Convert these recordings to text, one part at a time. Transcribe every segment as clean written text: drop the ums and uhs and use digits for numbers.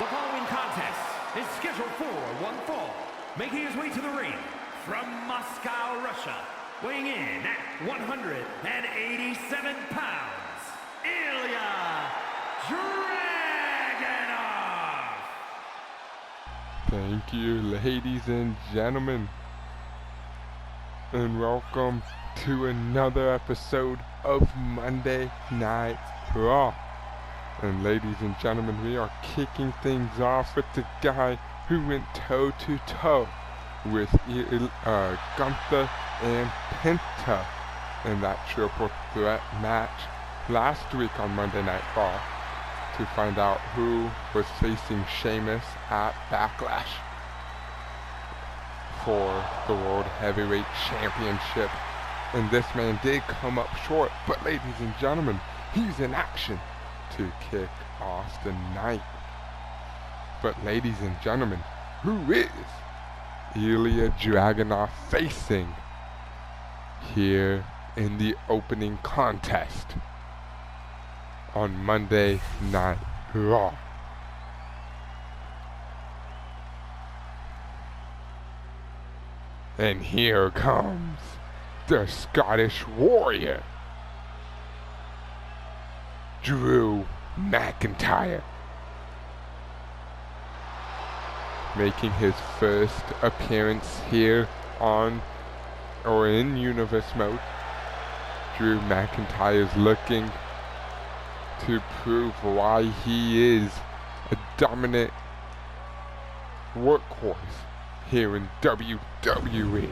The following contest is scheduled for one fall. Making his way to the ring from Moscow, Russia, weighing in at 187 pounds, Ilya Dragunov. Thank you, ladies and gentlemen, and welcome to another episode of Monday Night Raw. And ladies and gentlemen, we are kicking things off with the guy who went toe-to-toe with Gunther and Penta in that triple threat match last week on Monday Night Raw to find out who was facing Sheamus at Backlash for the World Heavyweight Championship. And this man did come up short, but ladies and gentlemen, he's in action to kick off the night. But ladies and gentlemen, who is Ilya Dragunov facing here in the opening contest on Monday Night Raw? And here comes the Scottish Warrior, Drew McIntyre, making his first appearance here in Universe mode. Drew McIntyre is looking to prove why he is a dominant workhorse here in WWE.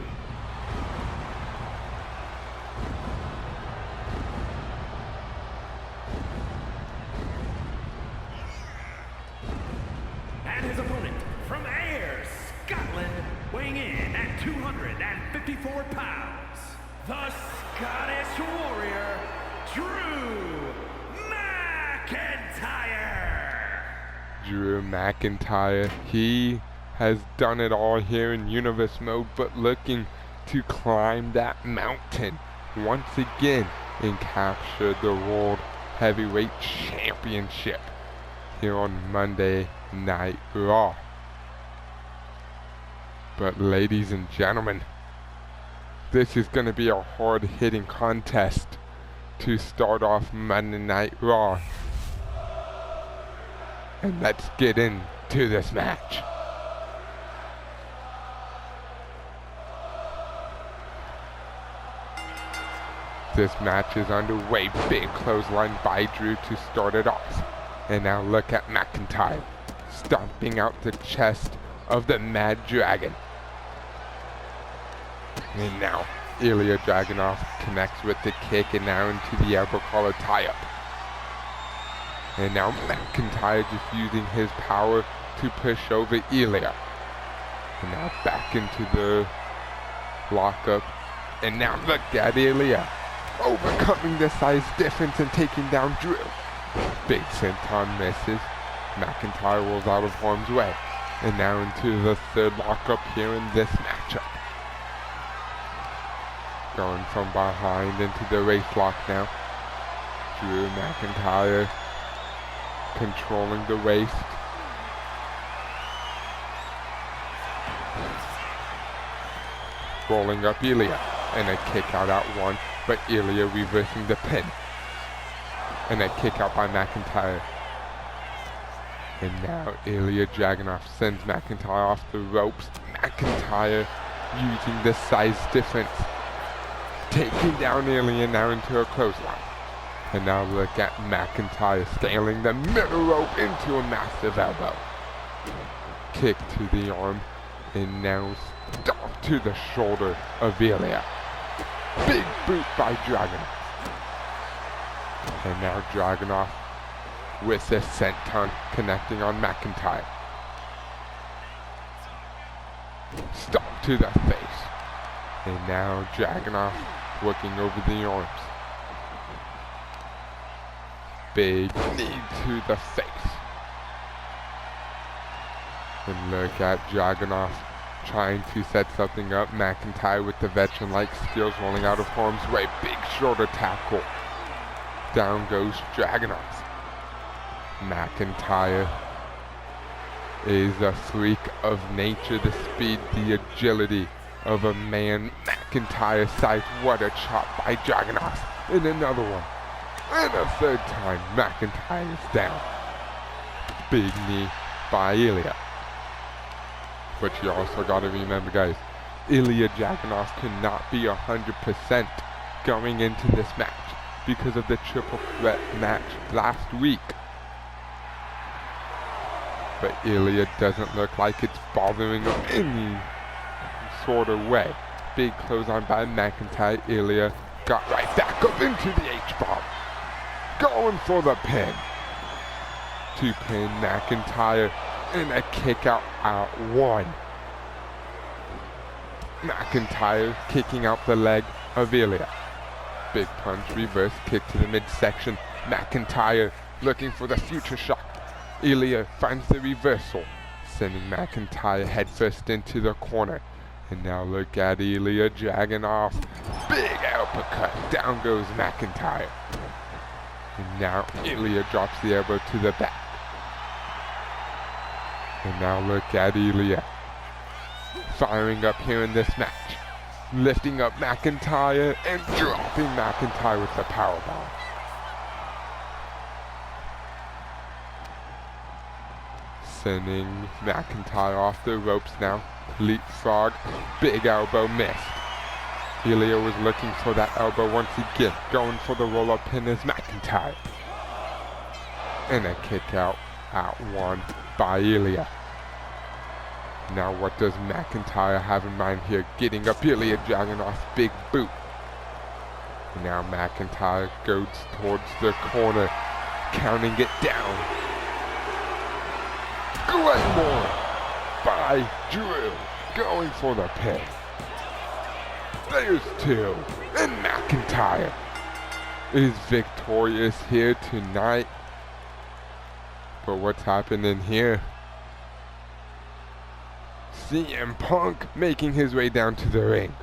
And his opponent from Ayr, Scotland, weighing in at 254 pounds, the Scottish Warrior, Drew McIntyre. Drew McIntyre, he has done it all here in Universe mode, but looking to climb that mountain once again and capture the World Heavyweight Championship here on Monday Night Raw. But ladies and gentlemen, this is going to be a hard-hitting contest to start off Monday Night Raw. And let's get into this match. This match is underway. Big clothesline by Drew to start it off. And now look at McIntyre stomping out the chest of the Mad Dragon. And now Ilya Dragunov connects with the kick and now into the elbow collar tie-up. And now McIntyre just using his power to push over Ilya. And now back into the lockup. And now look at Ilya overcoming the size difference and taking down Drew. Big senton misses. McIntyre rolls out of harm's way. And now into the third lockup here in this matchup. Going from behind into the race lock now. Drew McIntyre controlling the waist. Rolling up Ilya. And a kick out at one. But Ilya reversing the pin. And a kick out by McIntyre. And now Ilya Dragunov sends McIntyre off the ropes. McIntyre using the size difference, taking down Ilya now into a clothesline. And now look at McIntyre scaling the middle rope into a massive elbow. Kick to the arm. And now stomp to the shoulder of Ilya. Big boot by Dragunov. And now Dragunov with the senton connecting on McIntyre. Stomp to the face. And now Dragunov working over the arms. Big knee to the face. And look at Dragunov trying to set something up. McIntyre with the veteran-like skills rolling out of harm's way. Big shoulder tackle. Down goes Dragunov. McIntyre is a freak of nature. The speed, the agility of a man. McIntyre sides. What a chop by Dragunov. And another one. And a third time, McIntyre is down. Big knee by Ilya. But you also got to remember, guys, Ilya Dragunov could not be 100% going into this match because of the triple threat match last week. But Ilya doesn't look like it's bothering him any sort of way. Big clothesline by McIntyre. Ilya got right back up into the H-bomb. Going for the pin. To pin McIntyre and a kick out at 1. McIntyre kicking out the leg of Ilya. Big punch, reverse kick to the midsection. McIntyre looking for the future shock. Ilya finds the reversal, sending McIntyre headfirst into the corner. And now look at Ilya Dragunov. Big uppercut. Down goes McIntyre. And now Ilya drops the elbow to the back. And now look at Ilya. Firing up here in this match. Lifting up McIntyre and dropping McIntyre with the powerbomb. Sending McIntyre off the ropes now. Leapfrog. Big elbow missed. Ilya was looking for that elbow once again. Going for the roll-up pin is McIntyre. And a kick out at 1 by Ilya. Now what does McIntyre have in mind here? Getting up Ilya Dragunov's big boot. Now McIntyre goes towards the corner. Counting it down. Glenmore by Drew. Going for the pin. There's 2. And McIntyre is victorious here tonight. But what's happening here? CM Punk making his way down to the ring.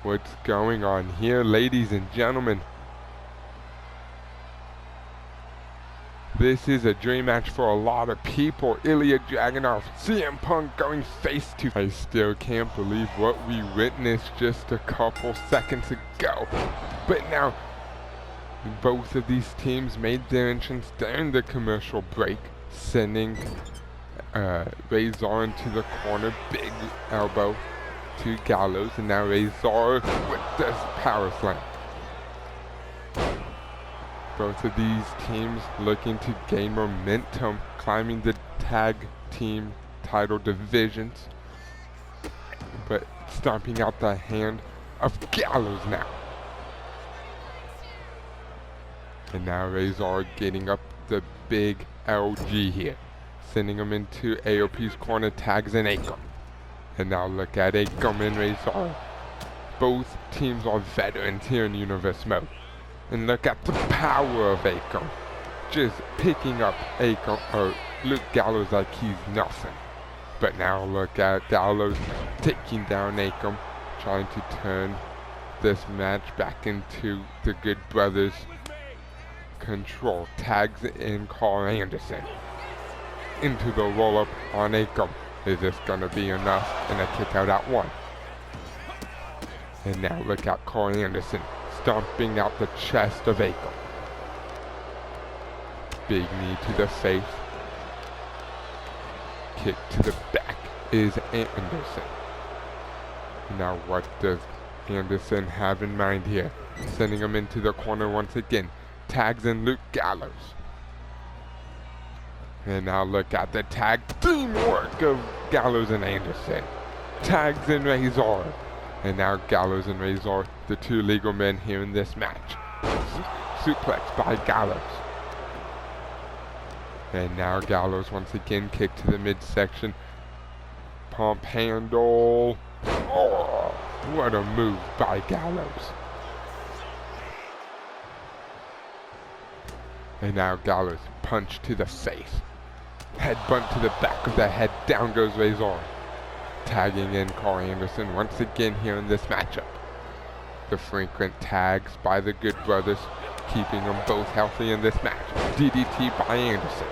What's going on here, ladies and gentlemen? This is a dream match for a lot of people. Ilya Dragunov, CM Punk going face to face. I still can't believe what we witnessed just a couple seconds ago. But now, both of these teams made their entrance during the commercial break, sending Razor into the corner. Big elbow to Gallows, and now Razor with this power slam. Both of these teams looking to gain momentum, climbing the tag team title divisions, but stomping out the hand of Gallows now. And now Razor getting up the big LG here, sending him into AOP's corner, tags in Akam. And now look at Akam and Razor. Both teams are veterans here in Universe Mode. And look at the power of Akam. Just picking up Akam, or Luke Gallows like he's nothing. But now look at Gallows taking down Akam, trying to turn this match back into the Good Brothers' control. Tags in Carl Anderson. Into the roll-up on Akam. Is this gonna be enough? And a kick out at 1. And now look at Carl Anderson stomping out the chest of Akam. Big knee to the face. Kick to the back is Anderson. Now what does Anderson have in mind here? Sending him into the corner once again. Tags in Luke Gallows. And now look at the tag teamwork of Gallows and Anderson. Tags in Razor. And now Gallows and Razor, the 2 legal men here in this match. Suplex by Gallows. And now Gallows once again kick to the midsection. Pump handle. Oh, what a move by Gallows. And now Gallows punch to the face. Headbutt to the back of the head. Down goes Razor. Tagging in Carl Anderson once again here in this matchup. The frequent tags by the Good Brothers, keeping them both healthy in this match. DDT by Anderson.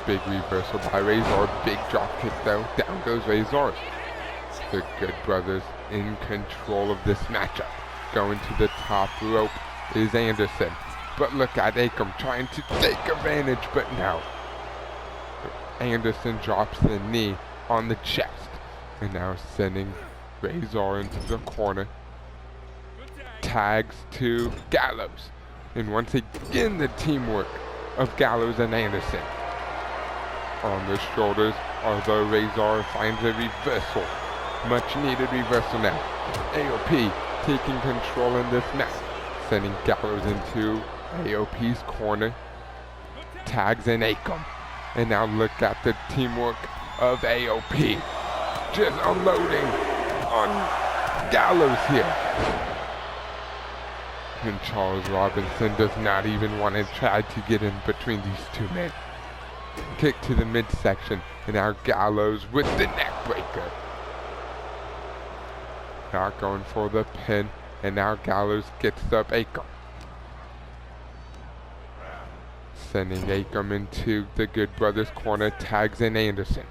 Big reversal by Razor. Big drop kick though. Down goes Razor. The Good Brothers in control of this matchup. Going to the top rope is Anderson. But look at Akam trying to take advantage, but no. Anderson drops the knee on the chest. And now sending Razor into the corner. Tags to Gallows. And once again the teamwork of Gallows and Anderson. On the shoulders, although Razor finds a reversal. Much needed reversal now. AOP taking control in this match. Sending Gallows into AOP's corner. Tags in Akam. And now look at the teamwork of AOP. Just unloading on Gallows here. And Charles Robinson does not even want to try to get in between these two men. Kick to the midsection, and now Gallows with the neck breaker. Not going for the pin, and now Gallows gets up Akam. Sending Akam into the Good Brothers corner, tags in Anderson.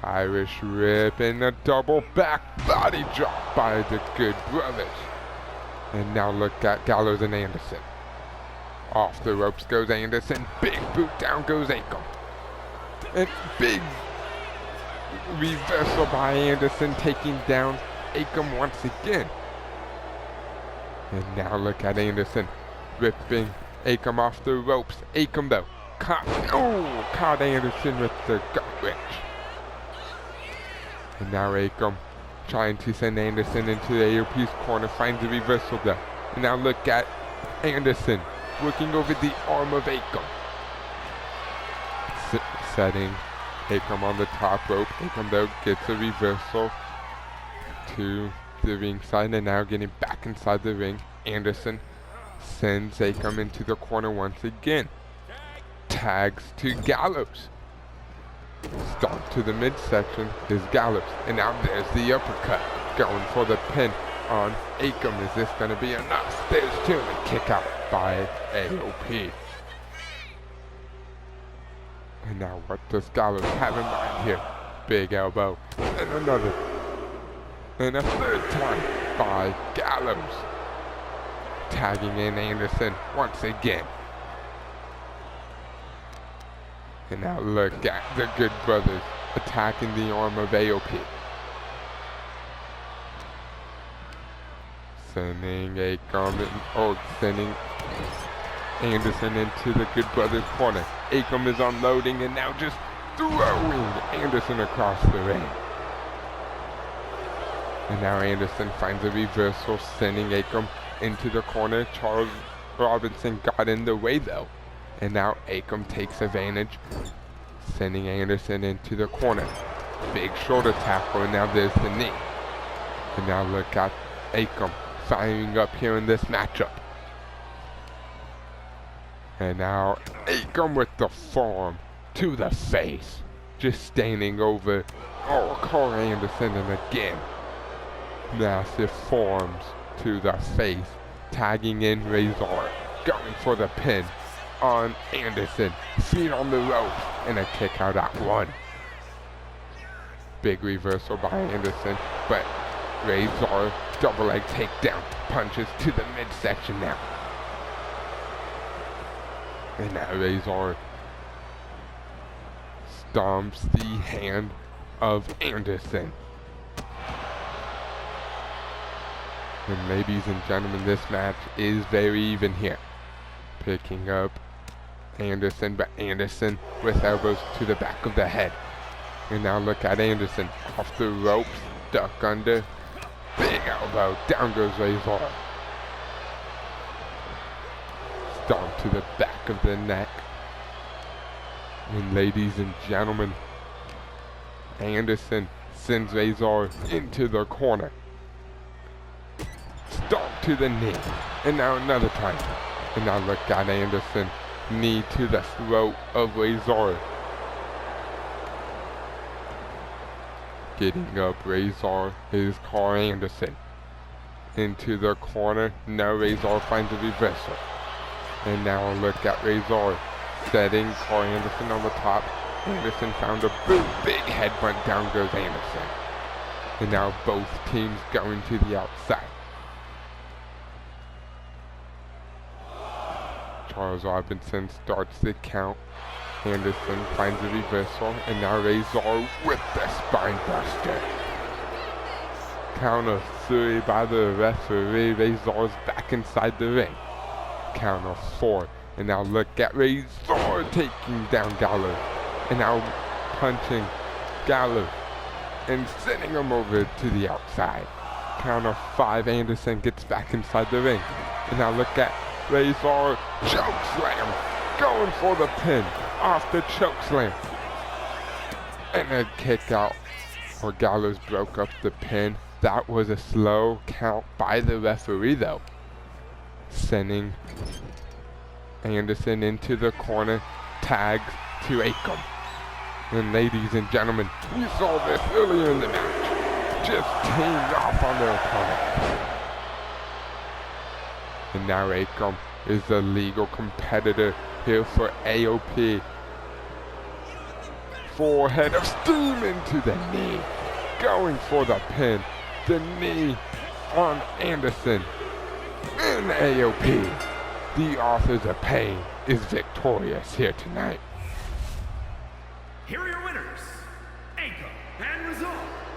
Irish Rip and a double back body drop by the Good Brothers. And now look at Gallows and Anderson. Off the ropes goes Anderson. Big boot down goes Akam. And big reversal by Anderson taking down Akam once again. And now look at Anderson ripping Akam off the ropes. Akam though caught Anderson with the gut wrench. And now Akam trying to send Anderson into the AOP's corner, finds a reversal though. And now look at Anderson working over the arm of Akam. Setting Akam on the top rope. Akam though gets a reversal to the ringside, and now getting back inside the ring. Anderson sends Akam into the corner once again. Tags to Gallows. Stomp to the midsection is Gallows, and now there's the uppercut. Going for the pin on Akam. Is this going to be enough? There's two, and kick out by AOP. And now what does Gallows have in mind here? Big elbow, and another. And a third time by Gallows. Tagging in Anderson once again. And now look at the Good Brothers attacking the arm of AOP. Sending Akam sending Anderson into the Good Brothers corner. Akam is unloading and now just throwing Anderson across the ring. And now Anderson finds a reversal, sending Akam into the corner. Charles Robinson got in the way though. And now Akam takes advantage, sending Anderson into the corner. Big shoulder tackle, and now there's the knee. And now look at Akam firing up here in this matchup. And now Akam with the forearm to the face. Just standing over Carl Anderson, and again, massive forearms to the face. Tagging in Razor, going for the pin on Anderson. Feet on the rope, and a kick out at one. Big reversal by Anderson, but Razor double leg takedown. Punches to the midsection now. And now Razor stomps the hand of Anderson. And ladies and gentlemen, this match is very even here. Picking up Anderson, but Anderson with elbows to the back of the head. And now look at Anderson off the ropes, duck under, big elbow, down goes Razor. Stomp to the back of the neck. And ladies and gentlemen, Anderson sends Razor into the corner. Stomp to the knee, and now another time. And now look at Anderson, knee to the throat of Razor. Getting up Razor is Carl Anderson. Into the corner, now Razor finds a reversal. And now look at Razor setting Corey Anderson on the top. Anderson found a big headbutt, down goes Anderson. And now both teams going to the outside. Charles Robinson starts the count. Anderson finds a reversal, and now Razor with the spine buster. Count of 3 by the referee. Razor's back inside the ring. Count of 4. And now look at Razor taking down Gallows. And now punching Gallows and sending him over to the outside. Count of 5. Anderson gets back inside the ring. And now look at Razor choke slam. Going for the pin off the choke slam. And a kick out. Or Gallows broke up the pin. That was a slow count by the referee though. Sending Anderson into the corner. Tags to Akam. And ladies and gentlemen, we saw this earlier in the match. Just teamed off on their opponent. And now Akam is the legal competitor here for AOP. Forehead of steam into the knee. Going for the pin. The knee on Anderson. In AOP, the Authors of Pain is victorious here tonight. Here are your winners, Akam and Razor,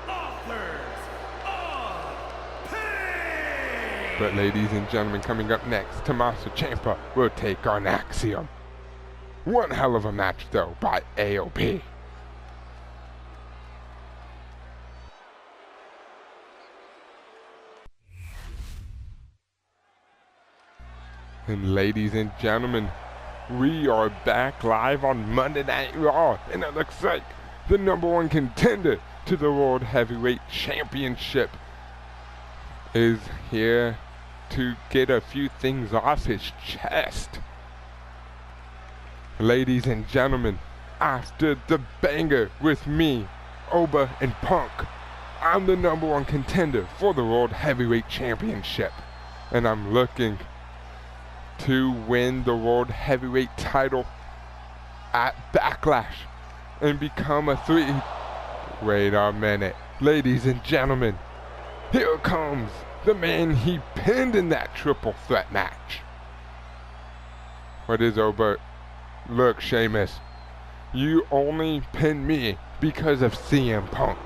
Authors of Pain! But ladies and gentlemen, coming up next, Tommaso Ciampa will take on Axiom. One hell of a match though by AOP. And ladies and gentlemen, we are back live on Monday Night Raw, and it looks like the #1 contender to the World Heavyweight Championship is here to get a few things off his chest. Ladies and gentlemen, after the banger with me, Oba, and Punk, I'm the #1 contender for the World Heavyweight Championship, and I'm looking to win the World Heavyweight title at Backlash and become a 3. Wait a minute. Ladies and gentlemen, here comes the man he pinned in that triple threat match. What is Oba? Look, Sheamus, you only pinned me because of CM Punk.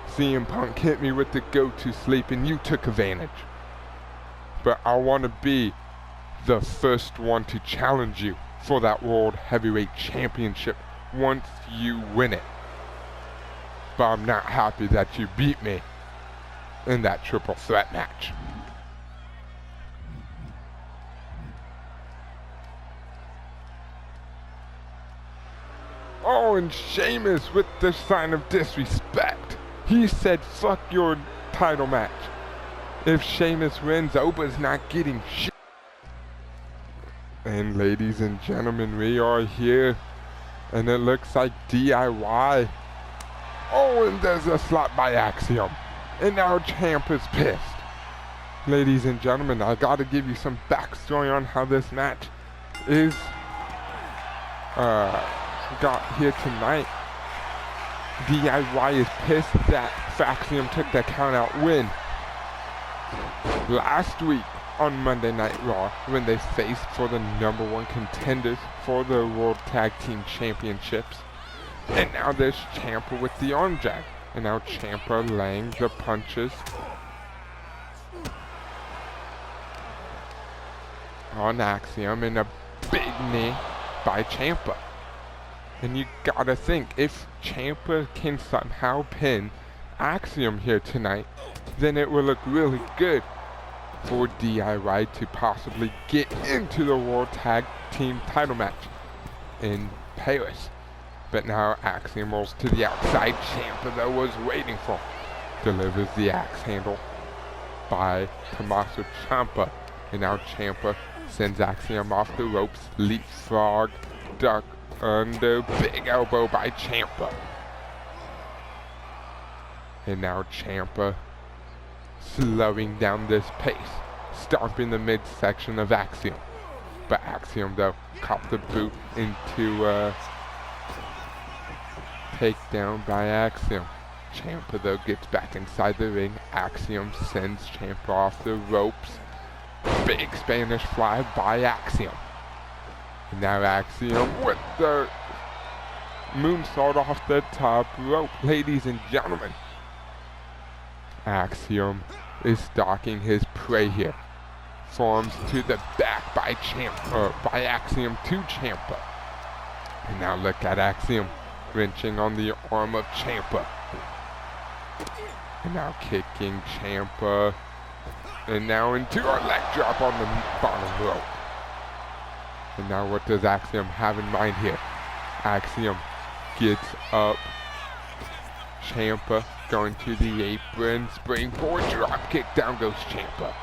CM Punk hit me with the go-to sleep and you took advantage. But I want to be the first one to challenge you for that World Heavyweight Championship once you win it. But I'm not happy that you beat me in that triple threat match. Oh, and Sheamus with the sign of disrespect. He said, fuck your title match. If Sheamus wins, Oba's not getting shit. And ladies and gentlemen, we are here, and it looks like DIY. Oh, and there's a slap by Axiom. And now Ciampa's pissed. Ladies and gentlemen, I gotta give you some backstory on how this match is got here tonight. DIY is pissed that Axiom took the count-out win last week on Monday Night Raw when they faced for the #1 contenders for the World Tag Team Championships. And now there's Ciampa with the arm drag. And now Ciampa laying the punches on Axiom and a big knee by Ciampa. And you gotta think, if Ciampa can somehow pin Axiom here tonight, then it will look really good for DIY to possibly get into the World Tag Team title match in Paris. But now Axiom rolls to the outside. Ciampa though was waiting for him. Delivers the axe handle by Tommaso Ciampa. And now Ciampa sends Axiom off the ropes. Leapfrog, duck under, big elbow by Ciampa. And now Ciampa slowing down this pace, stomping the midsection of Axiom. But Axiom, though, caught the boot into takedown by Axiom. Ciampa, though, gets back inside the ring. Axiom sends Ciampa off the ropes. Big Spanish fly by Axiom. And now Axiom with the moonsault off the top rope. Ladies and gentlemen, Axiom is stalking his prey here. Forms to the back by Axiom to Ciampa. And now look at Axiom wrenching on the arm of Ciampa. And now kicking Ciampa. And now into a leg drop on the bottom rope. And now what does Axiom have in mind here? Axiom gets up. Ciampa going to the apron. Springboard drop kick. Down goes Ciampa.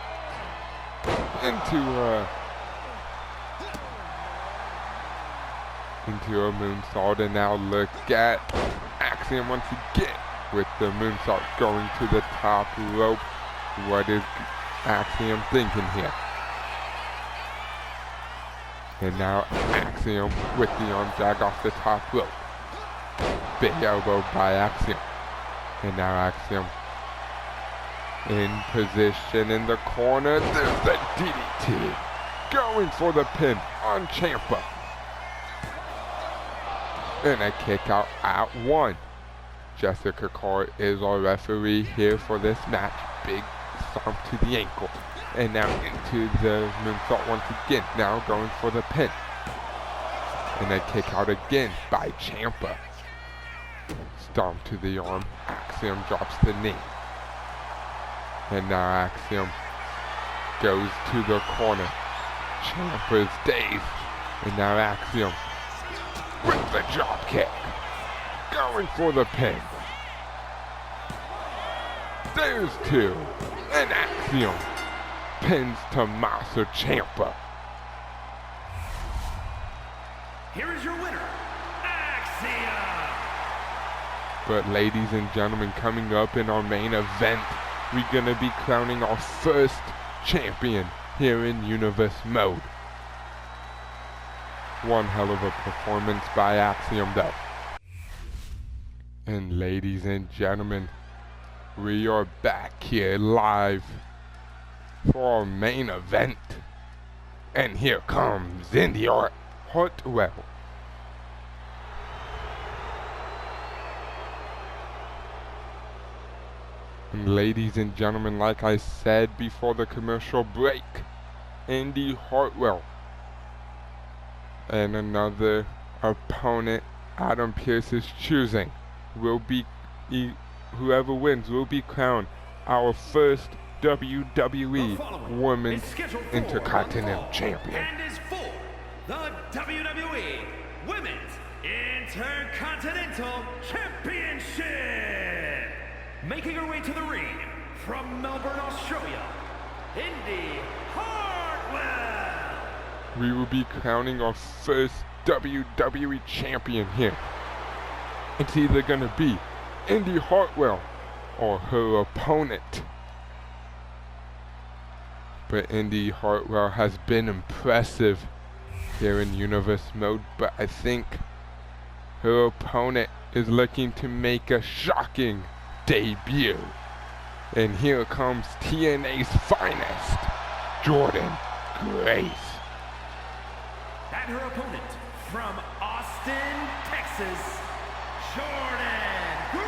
Into a moonsault. And now look at Axiom once again with the moonsault going to the top rope. What is Axiom thinking here? And now Axiom with the arm drag off the top rope. Big elbow by Axiom. And now Axiom in position in the corner. There's the DDT. Going for the pin on Ciampa. And a kick out at 1. Jessica Carr is our referee here for this match. Big stomp to the ankle. And now into the moonsault once again. Now going for the pin. And a kick out again by Ciampa. Stomp to the arm. Axiom drops the knee. And now Axiom goes to the corner. Ciampa's dazed. And now Axiom with the drop kick. Going for the pin. There's 2. And Axiom pins Tommaso Ciampa. Here is your winner, Axiom. But ladies and gentlemen, coming up in our main event, we're gonna be crowning our first champion here in Universe Mode. One hell of a performance by Axiom, though. And ladies and gentlemen, we are back here live for our main event. And here comes Indy Hartwell. And ladies and gentlemen, like I said before the commercial break, Indy Hartwell and another opponent Adam Pearce is choosing will be, whoever wins will be crowned our first WWE Women's Intercontinental Champion. And is for the WWE Women's Intercontinental Championship. Making her way to the ring from Melbourne, Australia, Indy Hartwell. We will be crowning our first WWE Champion here. It's either going to be Indy Hartwell or her opponent. But Indy Hartwell has been impressive here in Universe Mode, but I think her opponent is looking to make a shocking debut. And here comes TNA's finest, Jordynne Grace. And her opponent from Austin, Texas, Jordynne Grace.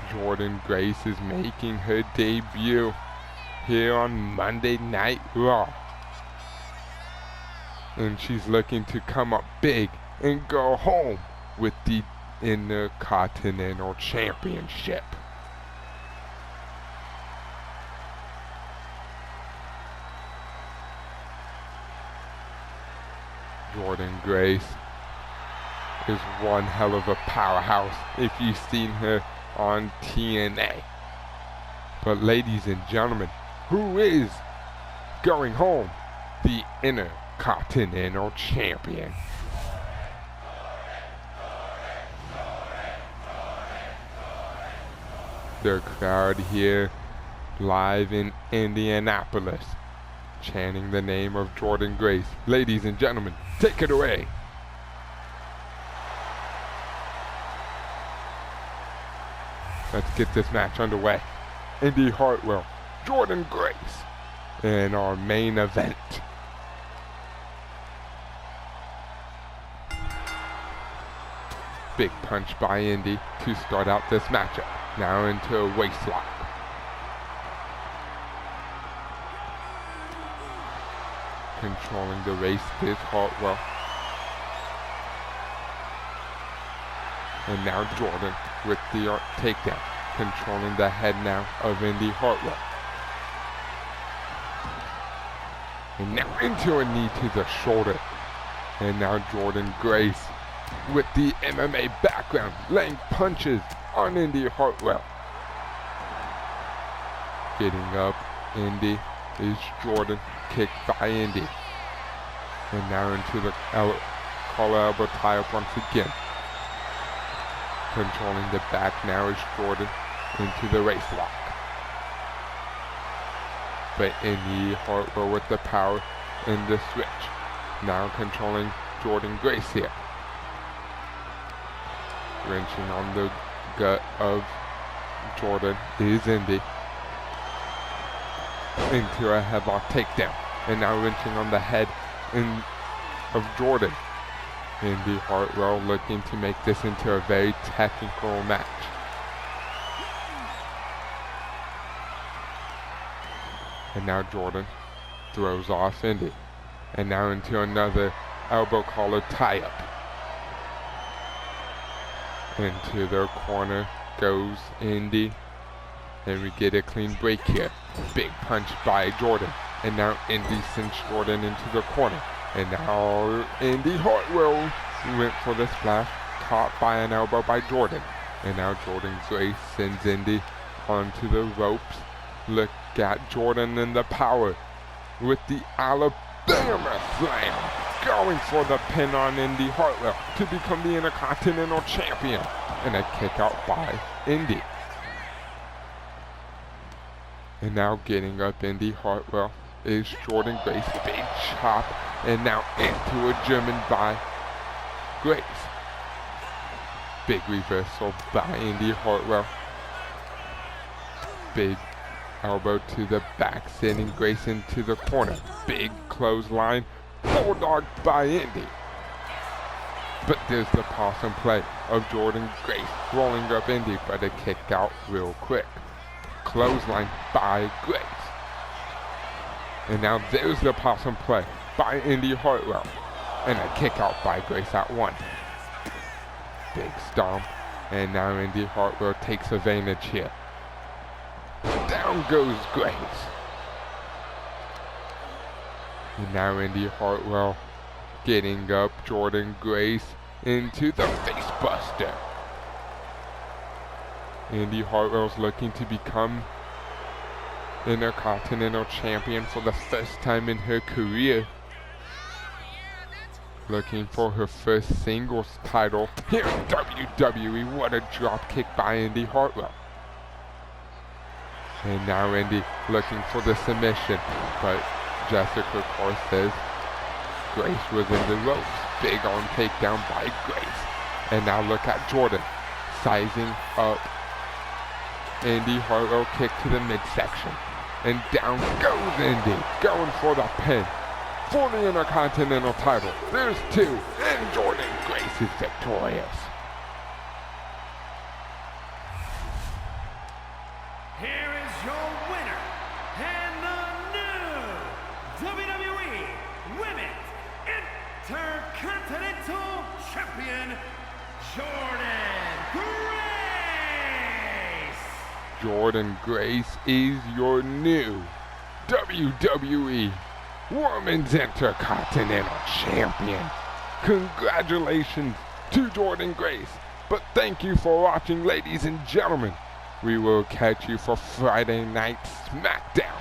Jordynne Grace is making her debut here on Monday Night Raw. And she's looking to come up big and go home with the Intercontinental Championship. Jordynne Grace is one hell of a powerhouse if you've seen her on TNA. But ladies and gentlemen, who is going home? The Intercontinental Champion. The crowd here live in Indianapolis chanting the name of Jordynne Grace. Ladies and gentlemen, take it away. Let's get this match underway. Indi Hartwell, Jordynne Grace in our main event. Big punch by Indi to start out this matchup. Now into a waist lock. Controlling the waist is Hartwell. And now Jordynne with the takedown. Controlling the head now of Indi Hartwell. And now into a knee to the shoulder. And now Jordynne Grace with the MMA background, laying punches on Indi Hartwell. Getting up, Indi is Jordynne, kicked by Indi. And now into the collar elbow tie-up once again. Controlling the back now is Jordynne into the waist lock. But Indi Hartwell with the power in the switch. Now controlling Jordynne Grace here. Wrenching on the gut of Jordynne is Indi. Into a headlock takedown. And now wrenching on the head of Jordynne. Indi Hartwell looking to make this into a very technical match. And now Jordynne throws off Indi. And now into another elbow collar tie-up. Into their corner goes Indi. And we get a clean break here. Big punch by Jordynne. And now Indi sends Jordynne into the corner. And now Indi Hartwell went for the splash. Caught by an elbow by Jordynne. And now Jordynne Grace sends Indi onto the ropes. Look at Jordynne and the power with the Alabama Slam. Going for the pin on Indi Hartwell to become the Intercontinental Champion. And a kick out by Indi. And now getting up Indi Hartwell is Jordynne Grace. Big chop. And now into a German by Grace. Big reversal by Indi Hartwell. Big elbow to the back, sending Grace into the corner. Big clothesline. Bulldog by Indi. But there's the possum play of Jordynne Grace rolling up Indi, but a kick out real quick. Clothesline by Grace. And now there's the possum play by Indi Hartwell. And a kick out by Grace at one. Big stomp. And now Indi Hartwell takes advantage here. Down goes Grace. And now Indi Hartwell getting up Jordynne Grace into the face buster. Indi Hartwell's looking to become Intercontinental Champion for the first time in her career. Looking for her first singles title here in WWE. What a drop kick by Indi Hartwell. And now Indi looking for the submission, but Jessica Carr says Grace was in the ropes. Big arm takedown by Grace. And now look at Jordynne sizing up Indi Hartwell, kick to the midsection. And down goes Indi, going for the pin for the Intercontinental title. There's two, and Jordynne Grace is victorious. Here is your winner, and the new WWE Women's Intercontinental Champion, Jordynne Grace. Jordynne Grace is your new WWE Women's Intercontinental Champion. Congratulations to Jordynne Grace. But thank you for watching, ladies and gentlemen. We will catch you for Friday Night SmackDown.